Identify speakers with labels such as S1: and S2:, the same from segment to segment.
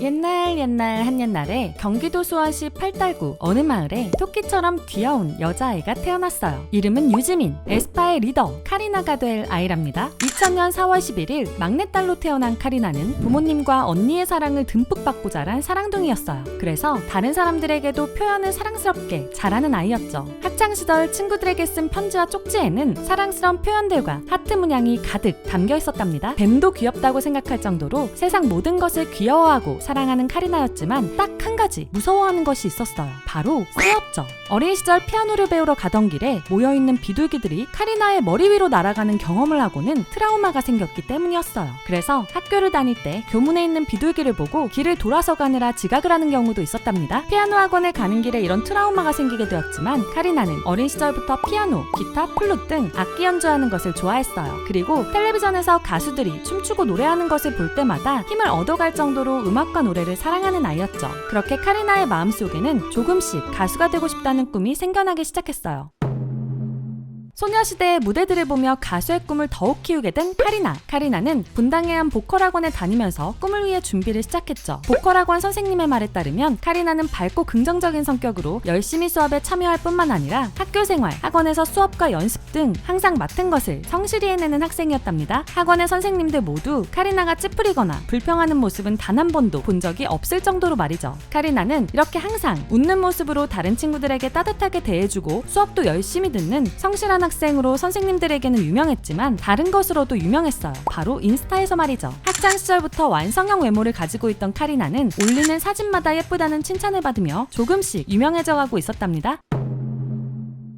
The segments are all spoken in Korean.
S1: 옛날 한옛날에 경기도 수원시 팔달구 어느 마을에 토끼처럼 귀여운 여자아이가 태어났어요. 이름은 유지민, 에스파의 리더 카리나가 될 아이랍니다. 2000년 4월 11일 막내딸로 태어난 카리나는 부모님과 언니의 사랑을 듬뿍 받고 자란 사랑둥이였어요. 그래서 다른 사람들에게도 표현을 사랑스럽게 잘하는 아이였죠. 학창시절 친구들에게 쓴 편지와 쪽지에는 사랑스러운 표현들과 하트 문양이 가득 담겨 있었답니다. 뱀도 귀엽다고 생각할 정도로 세상 모든 것을 귀여워하고 사랑하는 카리나였지만 딱 한 가지 무서워하는 것이 있었어요. 바로 수였죠. 어린 시절 피아노를 배우러 가던 길에 모여있는 비둘기들이 카리나의 머리 위로 날아가는 경험을 하고는 트라우마가 생겼기 때문이었어요. 그래서 학교를 다닐 때 교문에 있는 비둘기를 보고 길을 돌아서 가느라 지각을 하는 경우도 있었답니다. 피아노 학원을 가는 길에 이런 트라우마가 생기게 되었지만 카리나는 어린 시절부터 피아노, 기타, 플룻 등 악기 연주하는 것을 좋아했어요. 그리고 텔레비전에서 가수들이 춤추고 노래하는 것을 볼 때마다 힘을 얻어갈 정도로 음악과 노래를 사랑하는 아이였죠. 그렇게 카리나의 마음속에는 조금씩 가수가 되고 싶다는 꿈이 생겨나기 시작했어요. 소녀시대의 무대들을 보며 가수의 꿈을 더욱 키우게 된 카리나. 카리나는 분당의 한 보컬학원에 다니면서 꿈을 위해 준비를 시작했죠. 보컬학원 선생님의 말에 따르면 카리나는 밝고 긍정적인 성격으로 열심히 수업에 참여할 뿐만 아니라 학교생활, 학원에서 수업과 연습 등 항상 맡은 것을 성실히 해내는 학생이었답니다. 학원의 선생님들 모두 카리나가 찌푸리거나 불평하는 모습은 단 한 번도 본 적이 없을 정도로 말이죠. 카리나는 이렇게 항상 웃는 모습으로 다른 친구들에게 따뜻하게 대해주고 수업도 열심히 듣는 성실한 학생으로 선생님들에게는 유명했지만 다른 것으로도 유명했어요. 바로 인스타에서 말이죠. 학창 시절부터 완성형 외모를 가지고 있던 카리나는 올리는 사진마다 예쁘다는 칭찬을 받으며 조금씩 유명해져가고 있었답니다.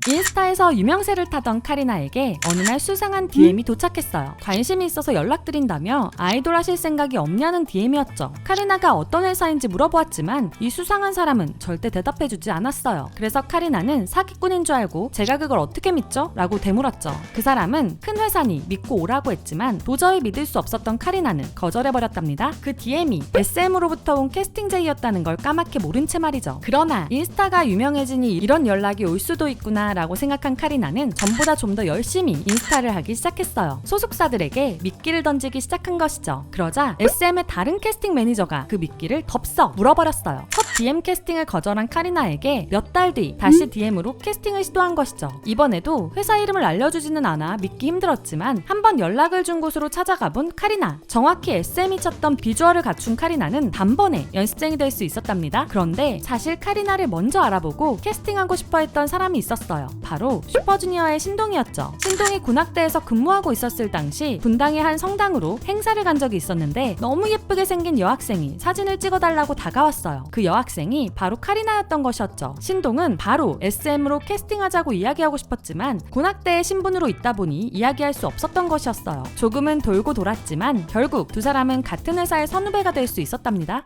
S1: 인스타에서 유명세를 타던 카리나에게 어느 날 수상한 DM이 도착했어요. 관심이 있어서 연락드린다며 아이돌 하실 생각이 없냐는 DM이었죠. 카리나가 어떤 회사인지 물어보았지만 이 수상한 사람은 절대 대답해주지 않았어요. 그래서 카리나는 사기꾼인 줄 알고 제가 그걸 어떻게 믿죠? 라고 되물었죠. 그 사람은 큰 회사니 믿고 오라고 했지만 도저히 믿을 수 없었던 카리나는 거절해버렸답니다. 그 DM이 SM으로부터 온 캐스팅 제의였다는 걸 까맣게 모른 채 말이죠. 그러나 인스타가 유명해지니 이런 연락이 올 수도 있구나 라고 생각한 카리나는 전보다 좀 더 열심히 인스타를 하기 시작했어요. 소속사들에게 미끼를 던지기 시작한 것이죠. 그러자 SM의 다른 캐스팅 매니저가 그 미끼를 덥석 물어버렸어요. 첫 DM 캐스팅을 거절한 카리나에게 몇 달 뒤 다시 DM으로 캐스팅을 시도한 것이죠. 이번에도 회사 이름을 알려주지는 않아 믿기 힘들었지만 한번 연락을 준 곳으로 찾아가본 카리나. 정확히 SM이 찾던 비주얼을 갖춘 카리나는 단번에 연습생이 될 수 있었답니다. 그런데 사실 카리나를 먼저 알아보고 캐스팅하고 싶어 했던 사람이 있었어요. 바로 슈퍼주니어의 신동이었죠. 신동이 군악대에서 근무하고 있었을 당시 분당의 한 성당으로 행사를 간 적이 있었는데 너무 예쁘게 생긴 여학생이 사진을 찍어달라고 다가왔어요. 그 여학생이 바로 카리나였던 것이었죠. 신동은 바로 SM으로 캐스팅하자고 이야기하고 싶었지만 군악대의 신분으로 있다 보니 이야기할 수 없었던 것이었어요. 조금은 돌고 돌았지만 결국 두 사람은 같은 회사의 선후배가 될 수 있었답니다.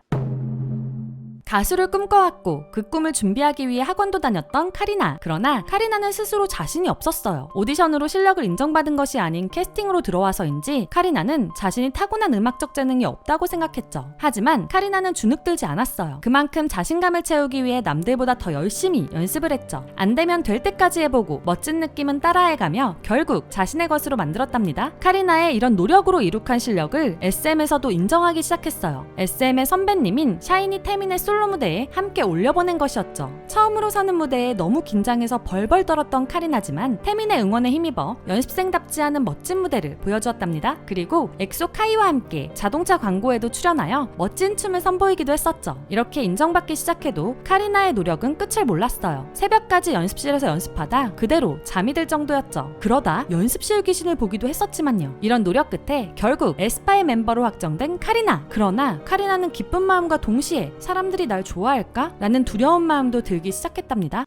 S1: 가수를 꿈꿔왔고 그 꿈을 준비하기 위해 학원도 다녔던 카리나. 그러나 카리나는 스스로 자신이 없었어요. 오디션으로 실력을 인정받은 것이 아닌 캐스팅으로 들어와서인지 카리나는 자신이 타고난 음악적 재능이 없다고 생각했죠. 하지만 카리나는 주눅들지 않았어요. 그만큼 자신감을 채우기 위해 남들보다 더 열심히 연습을 했죠. 안 되면 될 때까지 해보고 멋진 느낌은 따라해가며 결국 자신의 것으로 만들었답니다. 카리나의 이런 노력으로 이룩한 실력을 SM에서도 인정하기 시작했어요. SM의 선배님인 샤이니 태민의 솔로 무대에 함께 올려보낸 것이었죠. 처음으로 서는 무대에 너무 긴장해서 벌벌 떨었던 카리나지만 태민의 응원에 힘입어 연습생답지 않은 멋진 무대를 보여주었답니다. 그리고 엑소 카이와 함께 자동차 광고에도 출연하여 멋진 춤을 선보이기도 했었죠. 이렇게 인정받기 시작해도 카리나의 노력은 끝을 몰랐어요. 새벽까지 연습실에서 연습하다 그대로 잠이 들 정도였죠. 그러다 연습실 귀신을 보기도 했었지만요. 이런 노력 끝에 결국 에스파의 멤버로 확정된 카리나. 그러나 카리나는 기쁜 마음과 동시에 사람들이 날 좋아할까? 라는 두려운 마음도 들기 시작했답니다.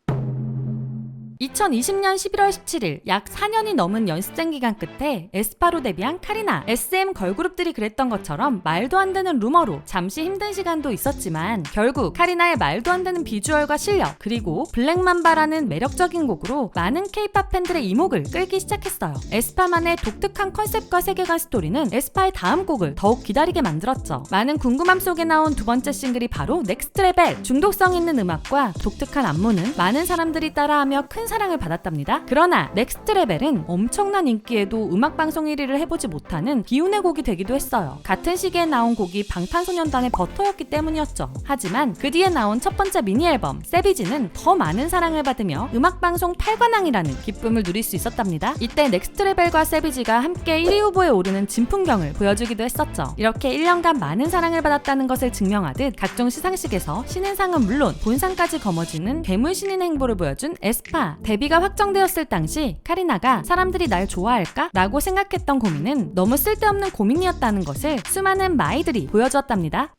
S1: 2020년 11월 17일 약 4년이 넘은 연습생 기간 끝에 에스파로 데뷔한 카리나. SM 걸그룹들이 그랬던 것처럼 말도 안 되는 루머로 잠시 힘든 시간도 있었지만 결국 카리나의 말도 안 되는 비주얼과 실력 그리고 블랙맘바라는 매력적인 곡으로 많은 K-POP 팬들의 이목을 끌기 시작했어요. 에스파만의 독특한 컨셉과 세계관 스토리는 에스파의 다음 곡을 더욱 기다리게 만들었죠. 많은 궁금함 속에 나온 두 번째 싱글이 바로 넥스트 레벨. 중독성 있는 음악과 독특한 안무는 많은 사람들이 따라하며 큰 사랑을 받았답니다. 그러나 넥스트 레벨은 엄청난 인기에도 음악방송 1위를 해보지 못하는 비운의 곡이 되기도 했어요. 같은 시기에 나온 곡이 방탄소년단의 버터였기 때문이었죠. 하지만 그 뒤에 나온 첫 번째 미니 앨범 세비지는 더 많은 사랑을 받으며 음악방송 8관왕이라는 기쁨을 누릴 수 있었답니다. 이때 넥스트 레벨과 세비지가 함께 1위 후보에 오르는 진풍경을 보여주기도 했었죠. 이렇게 1년간 많은 사랑을 받았다는 것을 증명하듯 각종 시상식에서 신인상은 물론 본상까지 거머쥐는 괴물 신인 행보를 보여준 에스파. 데뷔가 확정되었을 당시 카리나가 사람들이 날 좋아할까? 라고 생각했던 고민은 너무 쓸데없는 고민이었다는 것을 수많은 마이들이 보여주었답니다.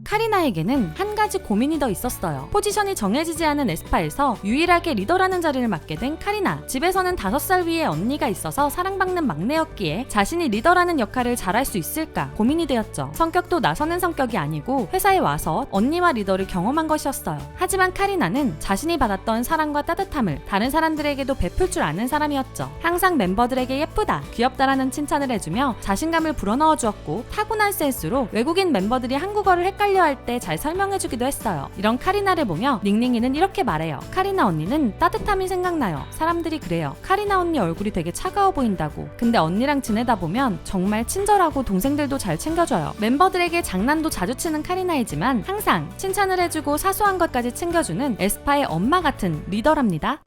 S1: 카리나에게는 한 가지 고민이 더 있었어요. 포지션이 정해지지 않은 에스파에서 유일하게 리더라는 자리를 맡게 된 카리나. 집에서는 5살 위에 언니가 있어서 사랑받는 막내였기에 자신이 리더라는 역할을 잘할 수 있을까 고민이 되었죠. 성격도 나서는 성격이 아니고 회사에 와서 언니와 리더를 경험한 것이었어요. 하지만 카리나는 자신이 받았던 사랑과 따뜻함을 다른 사람들에게도 베풀 줄 아는 사람이었죠. 항상 멤버들에게 예쁘다, 귀엽다라는 칭찬을 해주며 자신감을 불어넣어 주었고 타고난 센스로 외국인 멤버들이 한국어를 헷갈려 할 때 잘 설명해주기도 했어요. 이런 카리나를 보며 닝닝이는 이렇게 말해요. 카리나 언니는 따뜻함이 생각나요. 사람들이 그래요. 카리나 언니 얼굴이 되게 차가워 보인다고. 근데 언니랑 지내다 보면 정말 친절하고 동생들도 잘 챙겨줘요. 멤버들에게 장난도 자주 치는 카리나이지만 항상 칭찬을 해주고 사소한 것까지 챙겨주는 에스파의 엄마 같은 리더랍니다.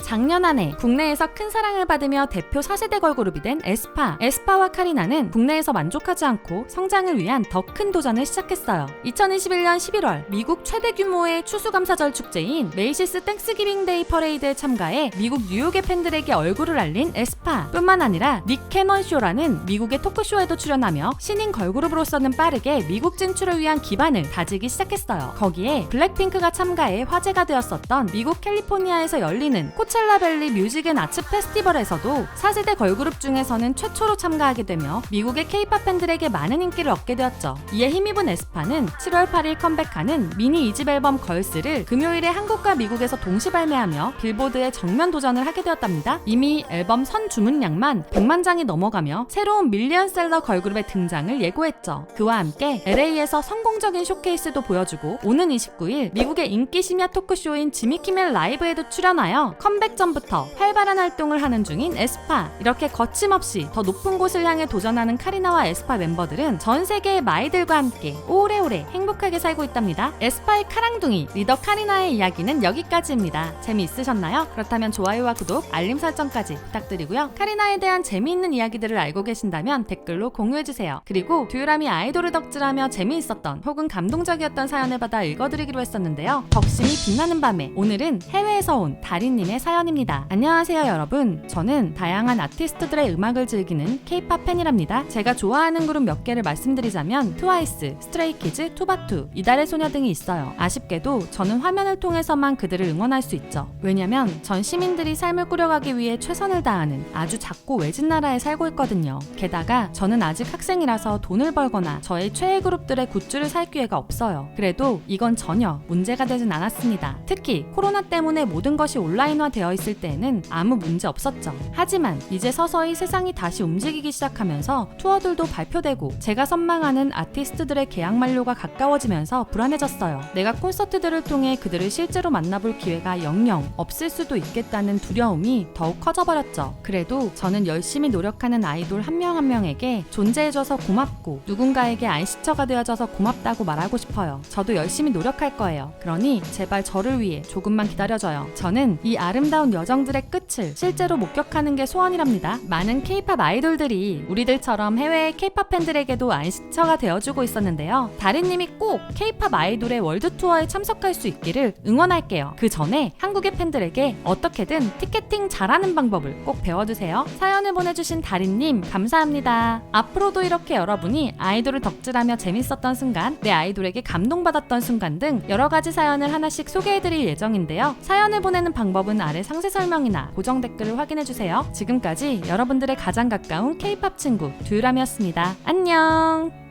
S1: 작년 한 해 국내에서 큰 사랑을 받으며 대표 4세대 걸그룹이 된 에스파. 에스파와 카리나는 국내에서 만족하지 않고 성장을 위한 더 큰 도전을 시작했어요. 2021년 11월 미국 최대 규모의 추수감사절 축제인 메이시스 땡스기빙 데이 퍼레이드에 참가해 미국 뉴욕의 팬들에게 얼굴을 알린 에스파. 뿐만 아니라 닉 캐넌 쇼라는 미국의 토크쇼에도 출연하며 신인 걸그룹으로서는 빠르게 미국 진출을 위한 기반을 다지기 시작했어요. 거기에 블랙핑크가 참가해 화제가 되었었던 미국 캘리포니아에서 열리는 코첼라밸리 뮤직 앤 아츠 페스티벌에서도 4세대 걸그룹 중에서는 최초로 참가하게 되며 미국의 K-팝 팬들에게 많은 인기를 얻게 되었죠. 이에 힘입은 에스파는 7월 8일 컴백하는 미니 2집 앨범 걸스를 금요일에 한국과 미국에서 동시 발매하며 빌보드에 정면 도전을 하게 되었답니다. 이미 앨범 선 주문량만 100만 장이 넘어가며 새로운 밀리언셀러 걸그룹의 등장을 예고했죠. 그와 함께 LA에서 성공적인 쇼케이스도 보여주고 오는 29일 미국의 인기 심야 토크쇼인 지미키멜 라이브에도 출연하여 컴백 전부터 활발한 활동을 하는 중인 에스파. 이렇게 거침없이 더 높은 곳을 향해 도전하는 카리나와 에스파 멤버들은 전 세계의 마이들과 함께 오래오래 행복하게 살고 있답니다. 에스파의 카랑둥이 리더 카리나의 이야기는 여기까지입니다. 재미있으셨나요? 그렇다면 좋아요와 구독, 알림 설정까지 부탁드리고요. 카리나에 대한 재미있는 이야기들을 알고 계신다면 댓글로 공유해주세요. 그리고 듀라미 아이돌을 덕질하며 재미있었던 혹은 감동적이었던 사연을 받아 읽어드리기로 했었는데요. 덕심이 빛나는 밤에 오늘은 해외에서 온 다리님의 사연입니다. 안녕하세요 여러분. 저는 다양한 아티스트들의 음악을 즐기는 K-팝 팬이랍니다. 제가 좋아하는 그룹 몇 개를 말씀드리자면 트와이스, 스트레이키즈, 투바투, 이달의 소녀 등이 있어요. 아쉽게도 저는 화면을 통해서만 그들을 응원할 수 있죠. 왜냐면 전 시민들이 삶을 꾸려가기 위해 최선을 다하는 아주 작고 외진 나라에 살고 있거든요. 게다가 저는 아직 학생이라서 돈을 벌거나 저의 최애 그룹들의 굿즈를 살 기회가 없어요. 그래도 이건 전혀 문제가 되진 않았습니다. 특히 코로나 때문에 모든 것이 온라인화 되어 있을 때에는 아무 문제 없었죠. 하지만 이제 서서히 세상이 다시 움직이기 시작하면서 투어들도 발표되고 제가 선망하는 아티스트들의 계약 만료가 가까워지면서 불안해졌어요. 내가 콘서트들을 통해 그들을 실제로 만나볼 기회가 영영 없을 수도 있겠다는 두려움이 더욱 커져버렸죠. 그래도 저는 열심히 노력하는 아이돌 한 명 한 명에게 존재해줘서 고맙고 누군가에게 안식처가 되어줘서 고맙다고 말하고 싶어요. 저도 열심히 노력할 거예요. 그러니 제발 저를 위해 조금만 기다려줘요. 저는 이 아름다운 여정들의 끝을 실제로 목격하는 게 소원이랍니다. 많은 K-팝 아이돌들이 우리들처럼 해외의 K-팝 팬들에게도 안식처가 되어주고 있었는데요. 다리님이 꼭 K-팝 아이돌의 월드 투어에 참석할 수 있기를 응원할게요. 그 전에 한국의 팬들에게 어떻게든 티켓팅 잘하는 방법을 꼭 배워주세요. 사연을 보내주신 다리님 감사합니다. 앞으로도 이렇게 여러분이 아이돌을 덕질하며 재밌었던 순간, 내 아이돌에게 감동받았던 순간 등 여러 가지 사연을 하나씩 소개해드릴 예정인데요. 사연을 보내는 방법은 아래 상세 설명이나 고정 댓글을 확인해주세요. 지금까지 여러분들의 가장 가까운 K-팝 친구 듀람이었습니다. 안녕!